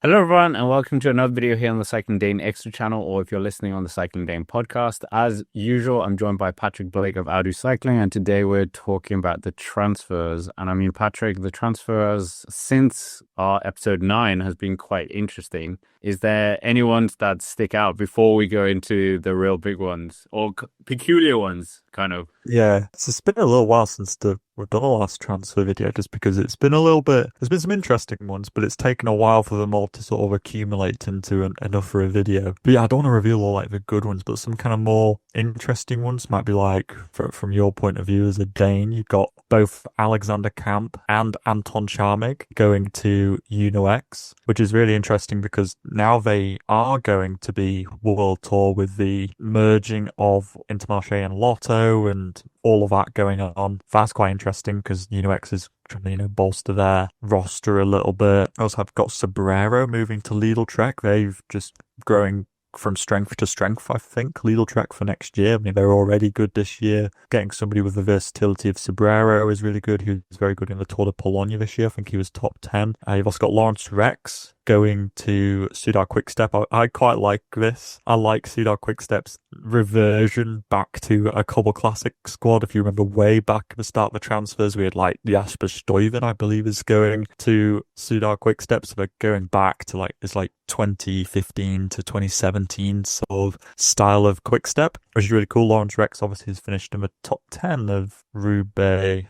Hello everyone and welcome to another video here on the Cycling Dane Extra channel, or if you're listening on the Cycling Dane podcast. As usual, I'm joined by Patrick Blake of Adu Cycling, and today we're talking about the transfers. And I mean, Patrick, the transfers since our episode 9 has been quite interesting. Is there any ones that stick out before we go into the real big ones or peculiar ones, kind of? Yeah, it's been a little while since we've done the last transfer video, just because it's been a little bit. There's been some interesting ones, but it's taken a while for them all to sort of accumulate into enough for a video. But yeah, I don't want to reveal all like the good ones, but some kind of more interesting ones might be like, from your point of view as a Dane, you've got both Alexander Camp and Anton Charmig going to UNOX, which is really interesting because now they are going to be World Tour with the merging of Intermarché and Lotto and all of that going on. That's quite interesting because UNOX is trying to, bolster their roster a little bit. I also have got Sobrero moving to Lidl Trek. They've just growing from strength to strength, I think. Lidl Trek for next year. I mean, they're already good this year. Getting somebody with the versatility of Sobrero is really good. He was very good in the Tour de Pologne this year. I think he was top 10. You've also got Lawrence Rex going to Soudal Quickstep. I quite like this. I like Soudal Quickstep's reversion back to a Cobble Classic squad. If you remember way back at the start of the transfers, we had like Jasper Stuyven, I believe, is going to Soudal Quickstep. So they're going back to it's 2015 to 2017 sort of style of Quickstep, which is really cool. Lawrence Rex obviously has finished in the top 10 of Roubaix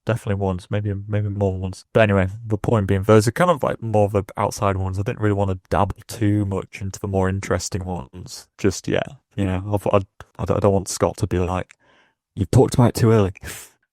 definitely once, maybe more once. But anyway, the point being, those are kind of like more of the outside ones. I didn't really want to dabble too much into the more interesting ones just yet. I don't want Scott to be like, "You've talked about it too early."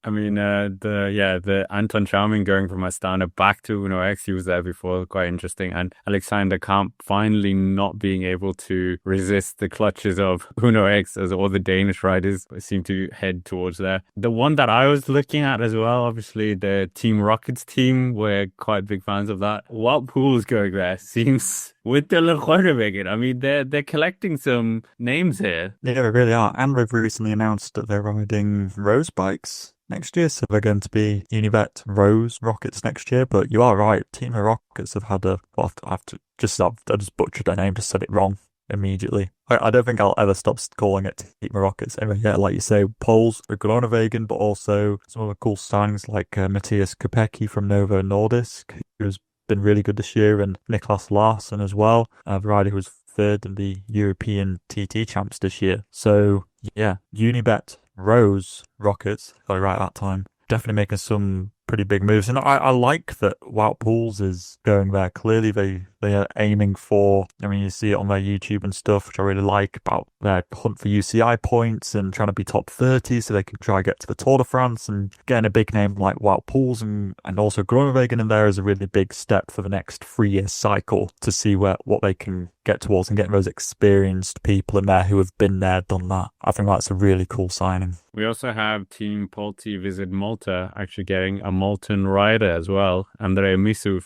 I mean, the Anton Charming going from Astana back to Uno X, he was there before, quite interesting. And Alexander Kamp finally not being able to resist the clutches of Uno X, as all the Danish riders seem to head towards there. The one that I was looking at as well, obviously the Team Rockets team, we're quite big fans of that. Wout Poels going there seems with the Groenewegen. I mean, they're collecting some names here. Yeah, they really are. And they've recently announced that they're riding Rose bikes next year, so they're going to be Univet Rose Rockets next year. But you are right, Team Rockets have had I just butchered their name, just said it wrong immediately. I don't think I'll ever stop calling it Team Rockets. Anyway, yeah, like you say, Poles for Groenewegen, but also some other cool signings like Matthias Kopecky from Novo Nordisk, who's been really good this year, and Niklas Larsson as well, the rider who was third in the European TT Champs this year. So yeah, Unibet Rose Rockets, got it right that time, definitely making some pretty big moves. And I like that Wout Poels is going there. Clearly they are aiming for, I mean, you see it on their YouTube and stuff, which I really like, about their hunt for UCI points and trying to be top 30 so they can try to get to the Tour de France. And getting a big name like Wout Poels and also Groenewegen in there is a really big step for the next 3-year cycle to see what they can get towards, and getting those experienced people in there who have been there, done that. I think that's a really cool signing. We also have Team Polti Visit Malta actually getting a Malton rider as well, Andrei Misuf.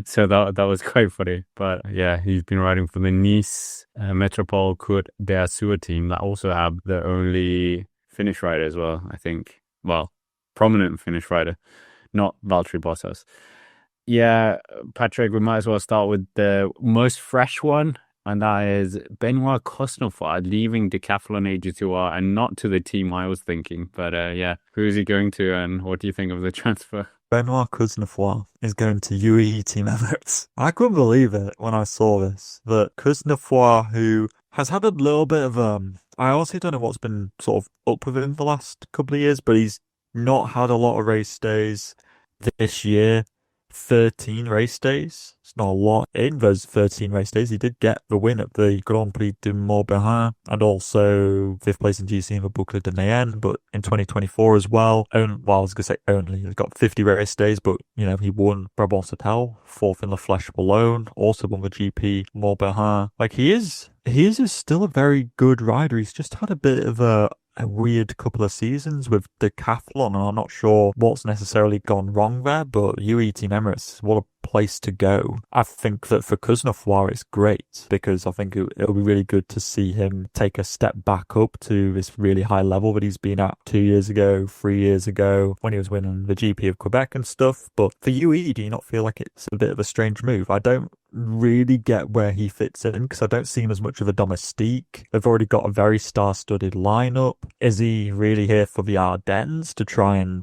So that was quite funny. But yeah, he's been riding for the Nice Metropole Côte d'Azur team that also have the only Finnish rider as well, I think. Well, prominent Finnish rider, not Valtteri Bottas. Yeah, Patrick, we might as well start with the most fresh one, and that is Benoît Cosnefroy leaving Decathlon AG2R and not to the team I was thinking. But yeah, who is he going to, and what do you think of the transfer? Benoît Cosnefroy is going to UAE Team Emirates. I couldn't believe it when I saw this, that Cosnefroy, who has had a little bit of I honestly don't know what's been sort of up with him the last couple of years, but he's not had a lot of race days this year. 13 race days. It's not a lot. In those 13 race days, he did get the win at the Grand Prix de Bahrain and also 5th place in GC in the Boucle de Mayenne, but in 2024 as well. I was going to say only. He's got 50 race days, but, he won Brabant Satel, 4th in the Flèche Wallonne, also won the GP Bahrain. He is still a very good rider. He's just had a bit of a weird couple of seasons with Decathlon, and I'm not sure what's necessarily gone wrong there, but UAE Team Emirates, what a place to go. I think that for Cosenfroy it's great because I think it'll be really good to see him take a step back up to this really high level that he's been at 2 years ago, 3 years ago, when he was winning the GP of Quebec and stuff. But for UAE, do you not feel like it's a bit of a strange move? I don't really get where he fits in because I don't see him as much of a domestique. They've already got a very star-studded lineup. Is he really here for the Ardennes to try and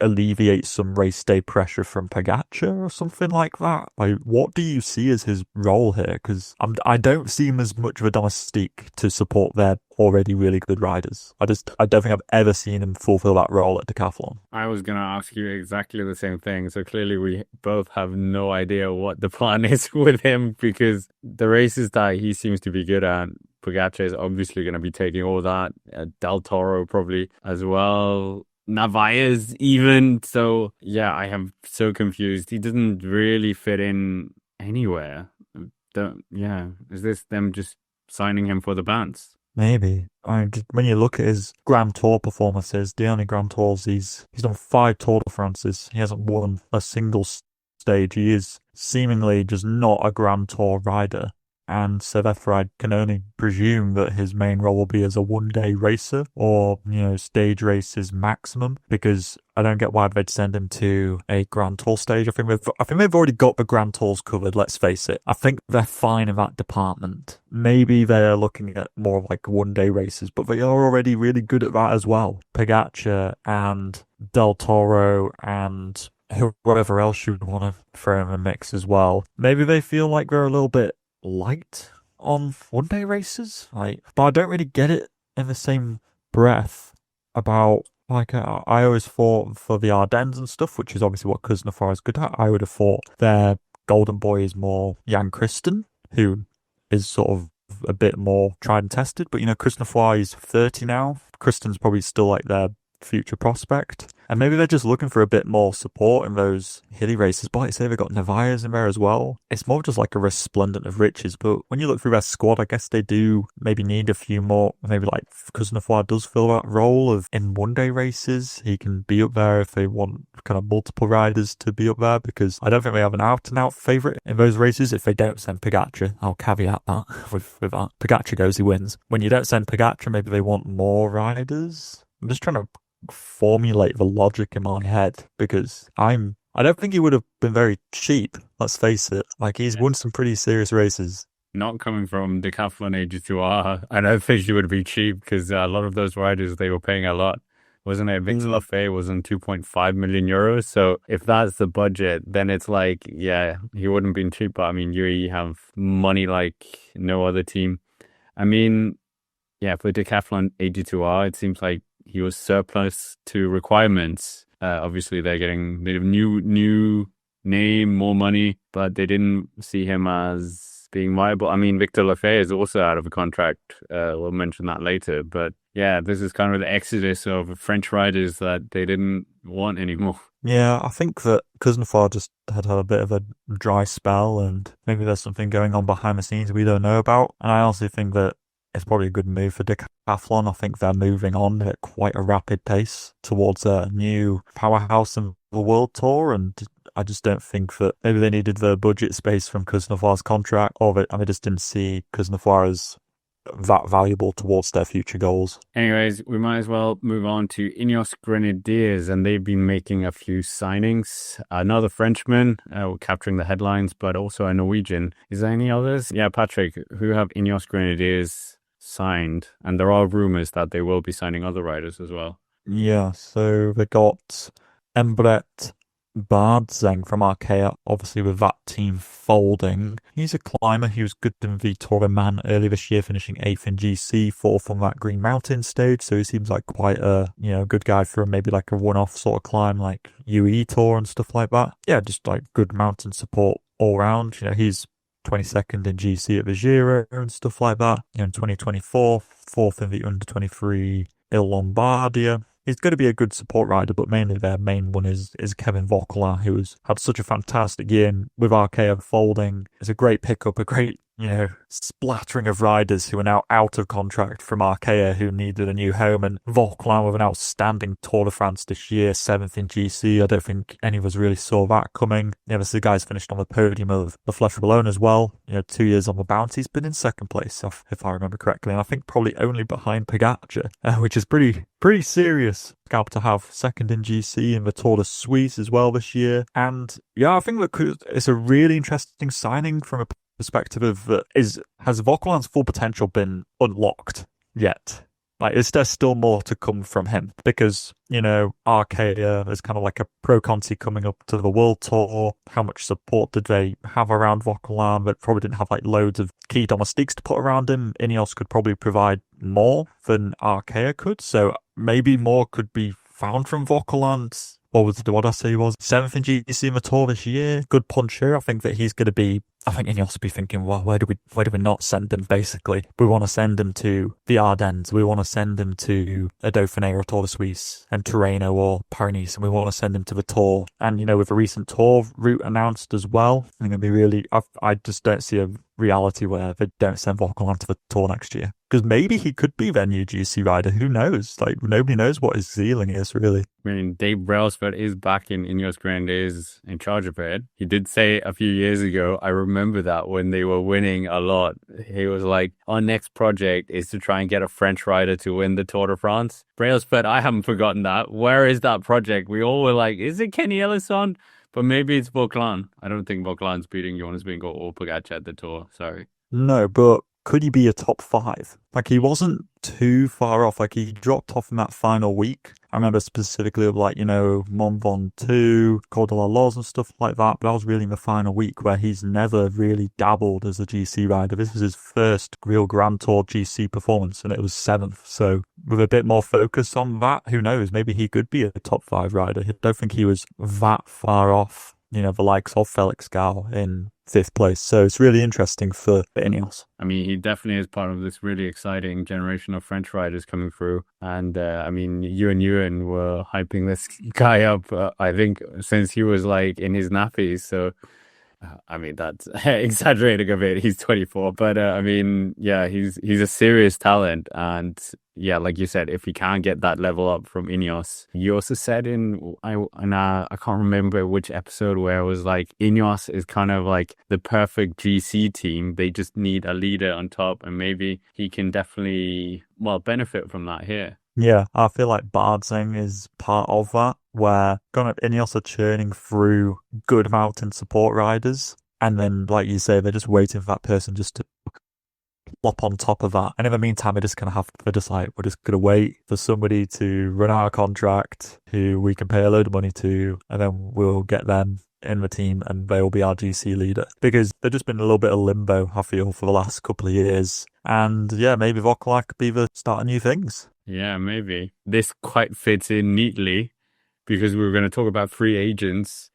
alleviate some race day pressure from Pogacar or something like that? Like, what do you see as his role here? Because I don't see him as much of a domestique to support their already really good riders. I don't think I've ever seen him fulfill that role at Decathlon. I was going to ask you exactly the same thing. So clearly we both have no idea what the plan is with him, because the races that he seems to be good at, Pogacar is obviously going to be taking all that. Del Toro probably as well. Narvaez even. So yeah, I am so confused. He doesn't really fit in anywhere. Is this them just signing him for the bands? Maybe. When you look at his Grand Tour performances, the only Grand Tours he's done 5 Tour de France's. He hasn't won a single stage. He is seemingly just not a Grand Tour rider. And so therefore I can only presume that his main role will be as a one-day racer or, stage races maximum, because I don't get why they'd send him to a Grand Tour stage. I think they've already got the Grand Tours covered, let's face it. I think they're fine in that department. Maybe they're looking at more of like one-day races, but they are already really good at that as well. Pogacar and Del Toro and whoever else you would want to throw in the mix as well. Maybe they feel like they're a little bit light on one-day races, but I don't really get it in the same breath about, I always thought for the Ardennes and stuff, which is obviously what Cosnefroy is good at, I would have thought their golden boy is more Jan Christen, who is sort of a bit more tried and tested, but Cosnefroy is 30 now. Christen's probably still like their future prospect, and maybe they're just looking for a bit more support in those hilly races. But like I say, they've got Narvaez in there as well. It's more just like a resplendent of riches, but when you look through their squad, I guess they do maybe need a few more. Maybe like Cosnefroy does fill that role of in one-day races, he can be up there if they want kind of multiple riders to be up there, because I don't think they have an out-and-out favourite in those races. If they don't send Pogacar, I'll caveat that with that. Pogacar goes, he wins. When you don't send Pogacar, maybe they want more riders. I'm just trying to formulate the logic in my head, because I don't think he would have been very cheap, let's face it. He's won some pretty serious races. Not coming from Decathlon AG2R, I don't think he would be cheap, because a lot of those riders, they were paying a lot. Wasn't it? Victor Lafay was on 2.5 million euros. So if that's the budget, then it's he wouldn't have been cheap. But UAE have money like no other team. For Decathlon AG2R, it seems like he was surplus to requirements. Obviously, they're getting the new name, more money, but they didn't see him as being viable. Victor Lafay is also out of a contract. We'll mention that later. But yeah, this is kind of the exodus of French riders that they didn't want anymore. Yeah, I think that Cosenfroy just had a bit of a dry spell, and maybe there's something going on behind the scenes we don't know about. And I also think that it's probably a good move for Decathlon. I think they're moving on at quite a rapid pace towards a new powerhouse in the World Tour, and I just don't think that maybe they needed the budget space from Cosnefroy's contract, or they just didn't see Cosnefroy as that valuable towards their future goals. Anyways, we might as well move on to Ineos Grenadiers, and they've been making a few signings. Another Frenchman, capturing the headlines, but also a Norwegian. Is there any others? Yeah, Patrick, who have Ineos Grenadiers signed? And there are rumours that they will be signing other riders as well. Yeah, so they got Embret Bardzeng from Arkea, obviously with that team folding. He's a climber. He was good in the Tour de Man earlier this year, finishing 8th in GC, 4th on that Green Mountain stage. So he seems like quite a good guy for maybe like a one-off sort of climb like UAE Tour and stuff like that. Yeah, just like good mountain support all round. He's 22nd in GC at the Giro and stuff like that. In 2024, 4th in the under-23 Il Lombardia. He's going to be a good support rider, but mainly their main one is Kevin Vauquelin, who has had such a fantastic year with Arkea folding. It's a great pickup, a great splattering of riders who are now out of contract from Arkea who needed a new home, and Vauquelin with an outstanding Tour de France this year, 7th in GC. I don't think any of us really saw that coming. This the guy's finished on the podium of the Flèche Wallonne as well. 2 years on the bounty. He's been in second place, if I remember correctly, and I think probably only behind Pogacar, which is pretty serious scalp to have. Second in GC in the Tour de Suisse as well this year. And yeah, I think that it's a really interesting signing from a perspective of has Vauquelin's full potential been unlocked yet? Like, is there still more to come from him? Because, Arkea is kind of like a pro Conti coming up to the World Tour. How much support did they have around Vauquelin? But probably didn't have like loads of key domestiques to put around him. Ineos could probably provide more than Arkea could. So maybe more could be found from Vauquelin. What did I say he was? 7th in GC in the Tour this year. Good puncher. I think that he's going to be, I think Ineos will be thinking, well, where do we not send him, basically? We want to send him to the Ardennes. We want to send him to a Dauphiné or Tour de Suisse and Tirreno or Paris. And we want to send him to the Tour. And, with the recent Tour route announced as well, I think it'd be really, I just don't see a reality where they don't send Vauquelin to the Tour next year. Because maybe he could be their new GC rider. Who knows? Like, nobody knows what his ceiling is, really. I mean, Dave Brailsford is back in Ineos Grenadiers in charge of it. He did say a few years ago, I remember that when they were winning a lot, he was like, our next project is to try and get a French rider to win the Tour de France. Brailsford, I haven't forgotten that. Where is that project? We all were like, is it Kenny Ellison? But maybe it's Vauquelin. I don't think Vauquelin's beating Jonas Vingegaard or Pogacar at the Tour. Sorry. No, but could he be a top 5? Like, he wasn't too far off. Like, he dropped off in that final week. I remember specifically of Mont Ventoux, Col de la Loze and stuff like that. But that was really in the final week where he's never really dabbled as a GC rider. This was his first real Grand Tour GC performance, and it was 7th. So with a bit more focus on that, who knows? Maybe he could be a top 5 rider. I don't think he was that far off, the likes of Felix Gal in 5th place. So it's really interesting for Ineos. I mean, he definitely is part of this really exciting generation of French riders coming through. And Ewan were hyping this guy up, I think, since he was in his nappies. So, that's exaggerating a bit. He's 24. But, he's a serious talent. And yeah, like you said, if he can't get that level up from Ineos, you also said I can't remember which episode where it was Ineos is kind of the perfect GC team. They just need a leader on top, and maybe he can definitely benefit from that here. Yeah, I feel like Bardsing is part of that, where Ineos are churning through good mountain support riders, and then, like you say, they're just waiting for that person just to plop on top of that. And in the meantime, we're just going to wait for somebody to run our contract who we can pay a load of money to, and then we'll get them in the team and they will be our GC leader. Because they've just been in a little bit of limbo, I feel, for the last couple of years. And yeah, maybe Vauquelin could be the start of new things. Yeah, maybe. This quite fits in neatly because we were going to talk about free agents.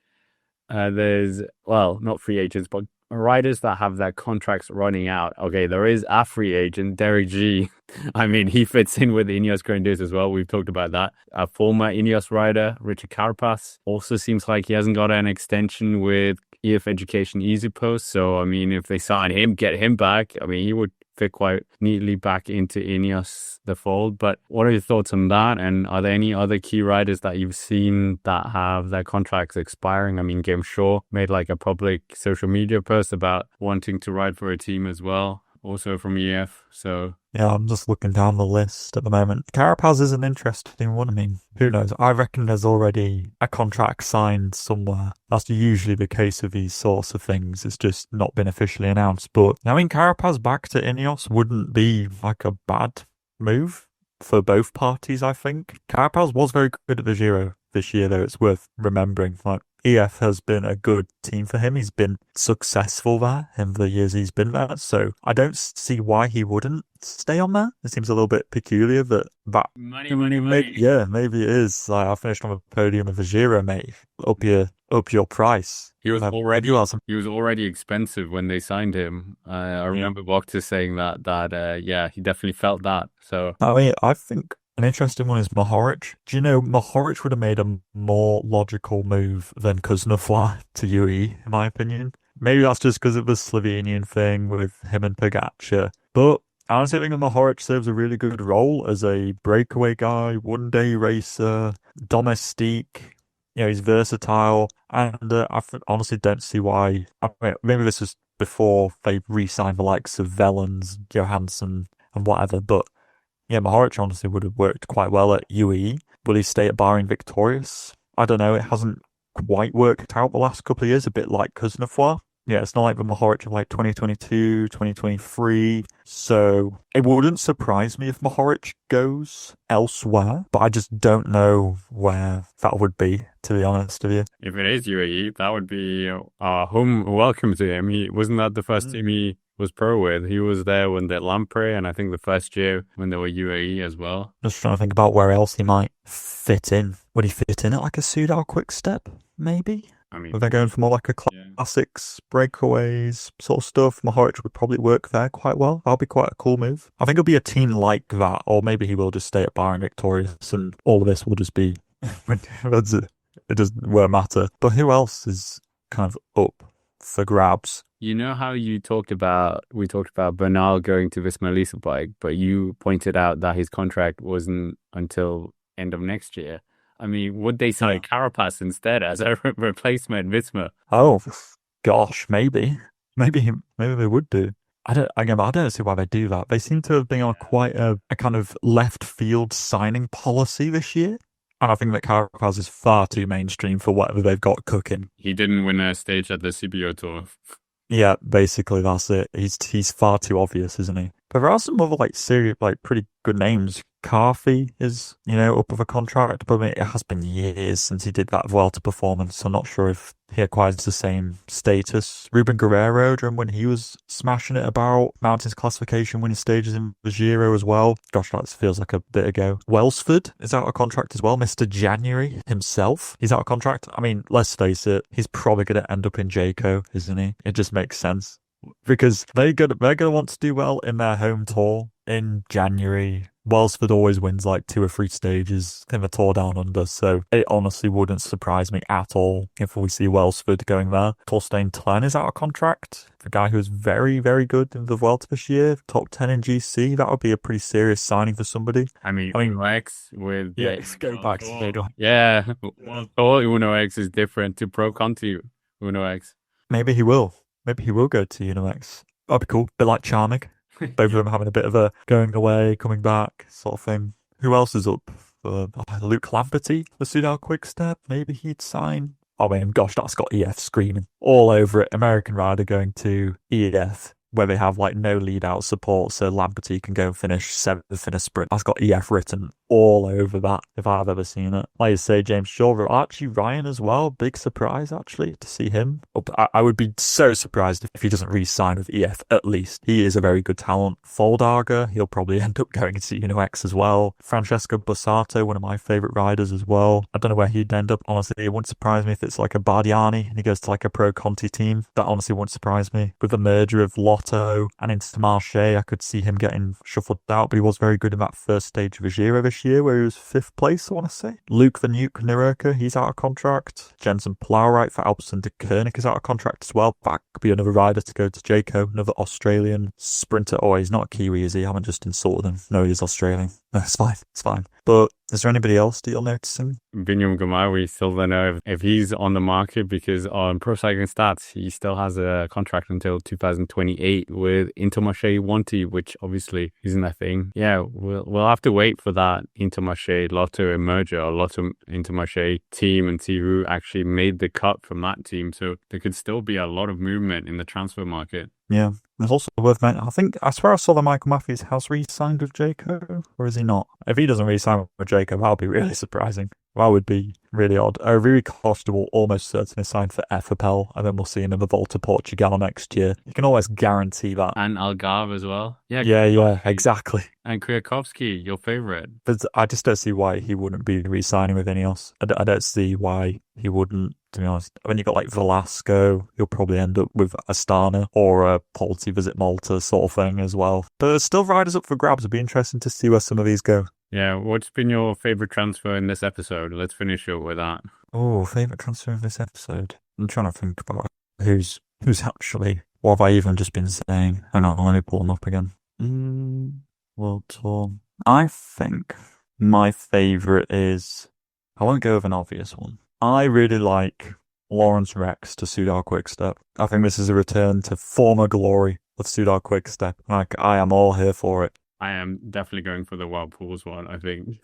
There's, not free agents, but riders that have their contracts running out. Okay, there is a free agent, Derek G. I mean, he fits in with the Ineos Grenadiers as well. We've talked about that. A former Ineos rider, Richard Carapaz, also seems like he hasn't got an extension with EF Education Easy Post. So, I mean, if they sign him, get him back, he would fit quite neatly back into Ineos, the fold. But what are your thoughts on that? And are there any other key riders that you've seen that have their contracts expiring? I mean, Game Shaw made a public social media post about wanting to ride for a team as well, also from EF. So yeah, I'm just looking down the list at the moment. Carapaz is an interesting one. I mean, who knows? I reckon there's already a contract signed somewhere. That's usually the case with these sorts of things. It's just not been officially announced. But Carapaz back to Ineos wouldn't be a bad move for both parties, I think. Carapaz was very good at the Giro this year, though. It's worth remembering. EF has been a good team for him. He's been successful there in the years he's been there. So I don't see why he wouldn't stay on there. It seems a little bit peculiar that money. Yeah, maybe it is. I finished on the podium of the Giro, mate. Up your price. He was already expensive when they signed him. I remember Wachter saying that he definitely felt that. So I think an interesting one is Mohoric. Do you know Mohoric would have made a more logical move than Cosenfroy to UAE, in my opinion? Maybe that's just because of the Slovenian thing with him and Pogacar. But I honestly think that Mohoric serves a really good role as a breakaway guy, one-day racer, domestique. He's versatile, and honestly don't see why. I mean, maybe this was before they re-signed the likes of Vellens, Johansson, and whatever. But yeah, Mohoric honestly would have worked quite well at UAE. Will he stay at Bahrain victorious? I don't know. It hasn't quite worked out the last couple of years, a bit like Cosenfroy. Yeah, it's not like the Mohoric of like 2022, 2023. So it wouldn't surprise me if Mohoric goes elsewhere, but I just don't know where that would be, to be honest with you. If it is UAE, that would be a home welcome to him. He wasn't that the first team he was pro with. He was there when they Lampre, and I think the first year when they were UAE as well. Just trying to think about where else he might fit in. Would he fit in at like a Soudal Quick Step, maybe? I mean, If they're going for more like a classics, breakaways sort of stuff, Mohoric would probably work there quite well. That'll be quite a cool move. I think it'll be a team like that, or maybe he will just stay at Bahrain victorious, and all of this will just be it doesn't won't matter. But who else is kind of up for grabs? You know how we talked about Bernal going to Visma Lease Bike, but you pointed out that his contract wasn't until end of next year. I mean, would they sign Carapaz instead as a replacement Visma? Oh, gosh, maybe they would do. I don't see why they do that. They seem to have been on quite a kind of left field signing policy this year. And I think that Carapaz is far too mainstream for whatever they've got cooking. He didn't win a stage at the CBO Tour. Yeah, basically that's it. He's far too obvious, isn't he? But there are some other pretty good names. Carthy is, up of a contract, but it has been years since he did that Vuelta performance. So I'm not sure if he acquires the same status. Ruben Guerrero, during when he was smashing it about mountains classification, winning stages in the Giro as well. Gosh, that feels like a bit ago. Welsford is out of contract as well. Mr. January himself, he's out of contract. I mean, let's face it, he's probably going to end up in Jayco, isn't he? It just makes sense because they're going to want to do well in their home tour in January. Welsford always wins like 2 or 3 stages in the Tour Down Under, so it honestly wouldn't surprise me at all if we see Welsford going there. Torstein Tlen is out of contract. The guy who's very, very good in the Vuelta this year, top 10 in GC. That would be a pretty serious signing for somebody. I mean Uno X with... Yeah, let's go back to Uno. Yeah, all Uno X is different to Pro Conti Uno X. Maybe he will. Maybe he will go to Uno X. That'd be cool. A bit like Charmig. Both of them having a bit of a going away, coming back sort of thing. Who else is up? Luke Lamberty, the Soudal Quick Step. Maybe he'd sign. Oh man, gosh, that's got EF screaming all over it. American rider going to EF, where they have like no lead out support, so Lamberty can go and finish 7th in a sprint. That's got EF written all over that, if I've ever seen it. Like you say, James Shaw, Archie Ryan as well. Big surprise, actually, to see him. I would be so surprised if he doesn't re-sign with EF, at least. He is a very good talent. Foldarger, he'll probably end up going to Uno X as well. Francesco Bussato, one of my favourite riders as well. I don't know where he'd end up. Honestly, it wouldn't surprise me if it's like a Bardiani and he goes to like a Pro Conti team. That honestly wouldn't surprise me. With the merger of Lotto and Intermarché, I could see him getting shuffled out, but he was very good in that first stage of the Giro this year, where he was 5th place, I want to say. Luke the Nuke Nerurka, he's out of contract. Jensen Plowright for Alpecin de Koenig is out of contract as well. That could be another rider to go to Jayco, another Australian sprinter. Oh, he's not a Kiwi, is he? I haven't just insulted him. No, he is Australian. No, it's fine. But is there anybody else that you're noticing? Binyam Gumar, we still don't know if he's on the market, because on Pro Cycling Stats, he still has a contract until 2028 with Intermarché Wanty, which obviously isn't a thing. Yeah, we'll have to wait for that Intermarché Lotto merger, or Lotto Intermarché team and Tiru actually made the cut from that team. So there could still be a lot of movement in the transfer market. Yeah, it's also worth mentioning. I swear I saw that Michael Matthews has re-signed with Jayco, or is he not? If he doesn't re-sign with Jayco, that would be really surprising. That would be really odd. Really Costa will almost certainly sign for FAPL, and then we'll see him in the Volta Portugal next year. You can always guarantee that. And Algarve as well. Yeah, exactly. And Kwiatkowski, your favourite. But I just don't see why he wouldn't be re-signing with Ineos. I don't see why he wouldn't, to be honest. When you've got like Velasco, you'll probably end up with Astana or a Polti Visit Malta sort of thing as well. But there's still riders up for grabs. It'd be interesting to see where some of these go. Yeah, what's been your favourite transfer in this episode? Let's finish up with that. Oh, favourite transfer of this episode? I'm trying to think about who's Who's actually, what have I even just been saying? Hang on, let me pull them up again. World Tour. I think my favourite is, I won't go with an obvious one. I really like Lawrence Rex to Soudal Quickstep. I think this is a return to former glory of Soudal Quickstep. Like, I am all here for it. I am definitely going for the Wild Pools one, I think.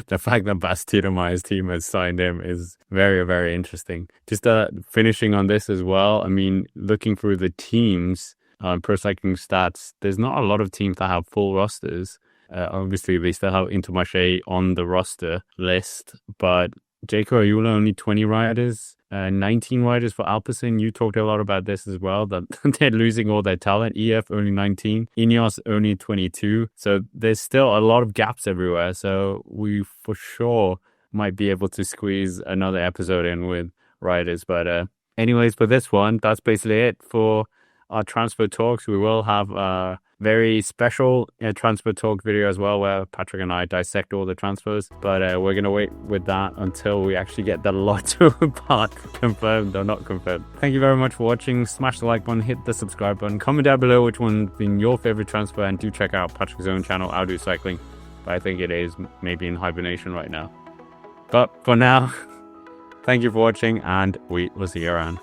The fact that Bastida Mai's team has signed him is very, very interesting. Just finishing on this as well, I mean, looking through the teams on Pro Cycling Stats, there's not a lot of teams that have full rosters. Obviously, they still have Intermarché on the roster list, but Jayco Ayula only 20 riders, 19 riders for Alpecin. You talked a lot about this as well, that they're losing all their talent. EF only 19, Ineos only 22. So there's still a lot of gaps everywhere. So we for sure might be able to squeeze another episode in with riders. But anyways, for this one, that's basically it for our transfer talks. We will have a very special transfer talk video as well, where Patrick and I dissect all the transfers. But we're going to wait with that until we actually get the Lotto part confirmed or not confirmed. Thank you very much for watching. Smash the like button, hit the subscribe button, comment down below which one's been your favorite transfer, and do check out Patrick's own channel, I'll Do Cycling. But I think it is maybe in hibernation right now. But for now, thank you for watching, and we will see you around.